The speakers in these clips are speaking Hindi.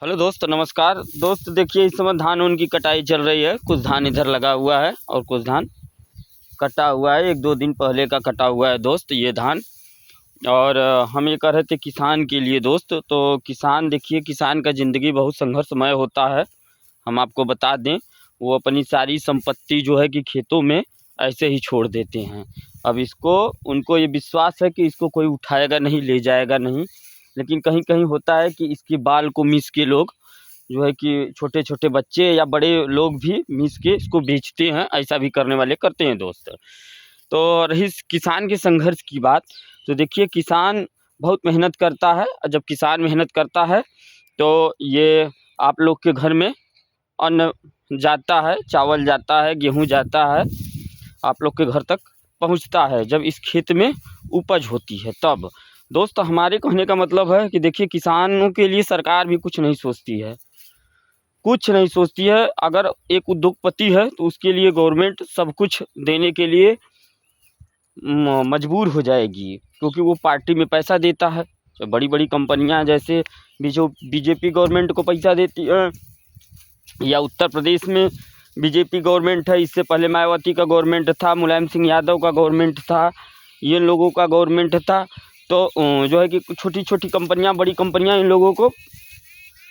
हेलो दोस्त, नमस्कार दोस्त। देखिए इस समय धान उनकी कटाई चल रही है। कुछ धान इधर लगा हुआ है और कुछ धान कटा हुआ है। 1-2 दिन पहले का कटा हुआ है दोस्त ये धान। और हम ये कह रहे थे किसान के लिए दोस्त। तो किसान देखिए, किसान का ज़िंदगी बहुत संघर्षमय होता है। हम आपको बता दें, वो अपनी सारी संपत्ति जो है कि खेतों में ऐसे ही छोड़ देते हैं। अब इसको उनको ये विश्वास है कि इसको कोई उठाएगा नहीं, ले जाएगा नहीं, लेकिन कहीं कहीं होता है कि इसके बाल को मीस के लोग जो है कि छोटे छोटे बच्चे या बड़े लोग भी मीस के इसको बेचते हैं। ऐसा भी करने वाले करते हैं दोस्त। तो रही इस किसान के संघर्ष की बात, तो देखिए किसान बहुत मेहनत करता है। और जब किसान मेहनत करता है तो ये आप लोग के घर में अन्न जाता है, चावल जाता है, गेहूँ जाता है, आप लोग के घर तक पहुंचता है जब इस खेत में उपज होती है तब। दोस्त हमारे कहने का मतलब है कि देखिए किसानों के लिए सरकार भी कुछ नहीं सोचती है, कुछ नहीं सोचती है। अगर एक उद्योगपति है तो उसके लिए गवर्नमेंट सब कुछ देने के लिए मजबूर हो जाएगी, क्योंकि वो पार्टी में पैसा देता है। तो बड़ी बड़ी कंपनियां जैसे बीजेपी गवर्नमेंट को पैसा देती है, या उत्तर प्रदेश में बीजेपी गवर्नमेंट है। इससे पहले मायावती का गवर्नमेंट था, मुलायम सिंह यादव का गवर्नमेंट था, ये लोगों का गवर्नमेंट था। तो जो है कि छोटी छोटी कंपनियां, बड़ी कंपनियां इन लोगों को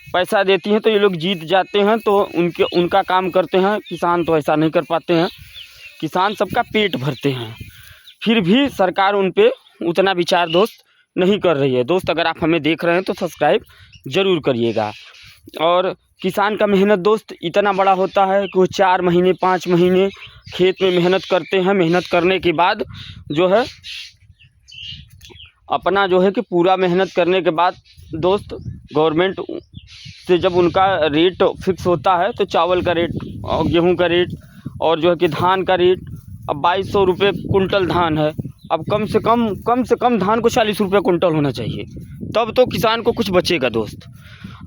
पैसा देती हैं, तो ये लोग जीत जाते हैं, तो उनका काम करते हैं। किसान तो ऐसा नहीं कर पाते हैं। किसान सबका पेट भरते हैं, फिर भी सरकार उन पे उतना विचार दोस्त नहीं कर रही है। दोस्त अगर आप हमें देख रहे हैं तो सब्सक्राइब ज़रूर करिएगा। और किसान का मेहनत दोस्त इतना बड़ा होता है कि वो 4 महीने 5 महीने खेत में मेहनत करते हैं। मेहनत करने के बाद जो है अपना जो है कि पूरा मेहनत करने के बाद दोस्त गवर्नमेंट से जब उनका रेट फिक्स होता है, तो चावल का रेट और गेहूं का रेट और जो है कि धान का रेट अब 2200 रुपये कुंटल धान है। अब कम से कम धान को 40 रुपये कुंटल होना चाहिए, तब तो किसान को कुछ बचेगा दोस्त।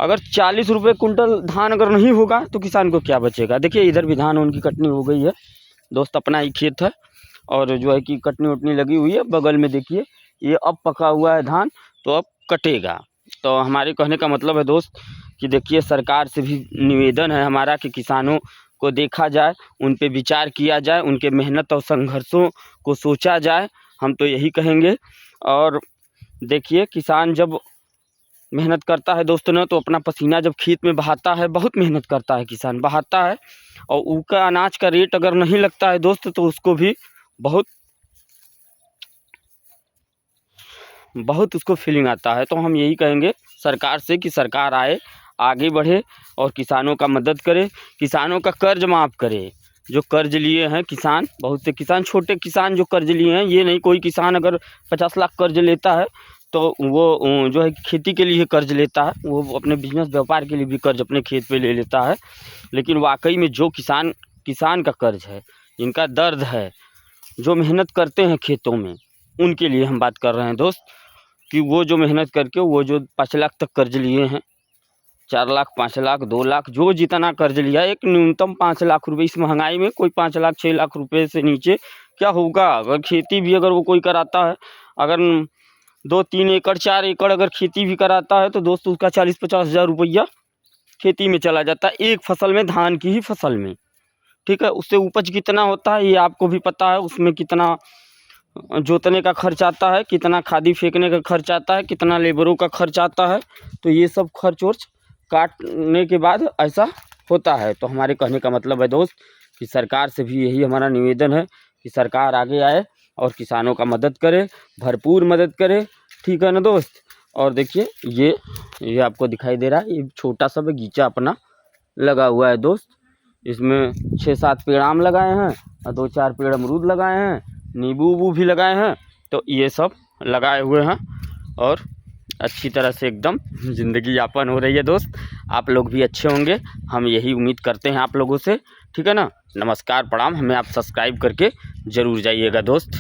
अगर 40 रुपये कुंटल धान अगर नहीं होगा तो किसान को क्या बचेगा। देखिए इधर भी धान उनकी कटनी हो गई है दोस्त, अपना ही खेत है और जो है कि कटनी उटनी लगी हुई है। बगल में देखिए ये अब पका हुआ है धान, तो अब कटेगा। तो हमारे कहने का मतलब है दोस्त कि देखिए सरकार से भी निवेदन है हमारा कि किसानों को देखा जाए, उन पे विचार किया जाए, उनके मेहनत और संघर्षों को सोचा जाए। हम तो यही कहेंगे। और देखिए किसान जब मेहनत करता है दोस्तों ना, तो अपना पसीना जब खेत में बहाता है, बहुत मेहनत करता है किसान, बहाता है, और उसका अनाज का रेट अगर नहीं लगता है दोस्त तो उसको भी बहुत उसको फीलिंग आता है। तो हम यही कहेंगे सरकार से कि सरकार आए, आगे बढ़े और किसानों का मदद करे, किसानों का कर्ज माफ़ करे। जो कर्ज लिए हैं किसान, बहुत से किसान, छोटे किसान जो कर्ज लिए हैं, ये नहीं कोई किसान अगर 50 लाख कर्ज लेता है तो वो जो है खेती के लिए कर्ज लेता है, वो अपने बिजनेस व्यापार के लिए भी कर्ज अपने खेत पे ले लेता है। लेकिन वाकई में जो किसान का कर्ज है, इनका दर्द है, जो मेहनत करते हैं खेतों में, उनके लिए हम बात कर रहे हैं दोस्त। कि वो जो मेहनत करके वो जो 5 लाख तक कर्ज लिए हैं, 4 लाख 5 लाख 2 लाख जो जितना कर्ज लिया, एक न्यूनतम 5 लाख रुपए इस महंगाई में कोई 5 लाख 6 लाख रुपए से नीचे क्या होगा। अगर खेती भी अगर वो कोई कराता है, अगर 2-3 एकड़ 4 एकड़ अगर खेती भी कराता है, तो दोस्तों उसका 40-50 हज़ार रुपया खेती में चला जाता है, एक फसल में, धान की ही फसल में। ठीक है, उससे उपज कितना होता है ये आपको भी पता है। उसमें कितना जोतने का खर्च आता है, कितना खादी फेंकने का खर्च आता है, कितना लेबरों का खर्च आता है। तो ये सब खर्च वर्च काटने के बाद ऐसा होता है। तो हमारे कहने का मतलब है दोस्त कि सरकार से भी यही हमारा निवेदन है कि सरकार आगे आए और किसानों का मदद करे, भरपूर मदद करे। ठीक है ना दोस्त। और देखिए ये आपको दिखाई दे रहा है, ये छोटा सा बगीचा अपना लगा हुआ है दोस्त। इसमें 6-7 पेड़ आम लगाए हैं और 2-4 पेड़ अमरूद लगाए हैं, नींबू उबू भी लगाए हैं। तो ये सब लगाए हुए हैं और अच्छी तरह से एकदम ज़िंदगी यापन हो रही है दोस्त। आप लोग भी अच्छे होंगे, हम यही उम्मीद करते हैं आप लोगों से। ठीक है ना। नमस्कार, प्रणाम। हमें आप सब्सक्राइब करके ज़रूर जाइएगा दोस्त।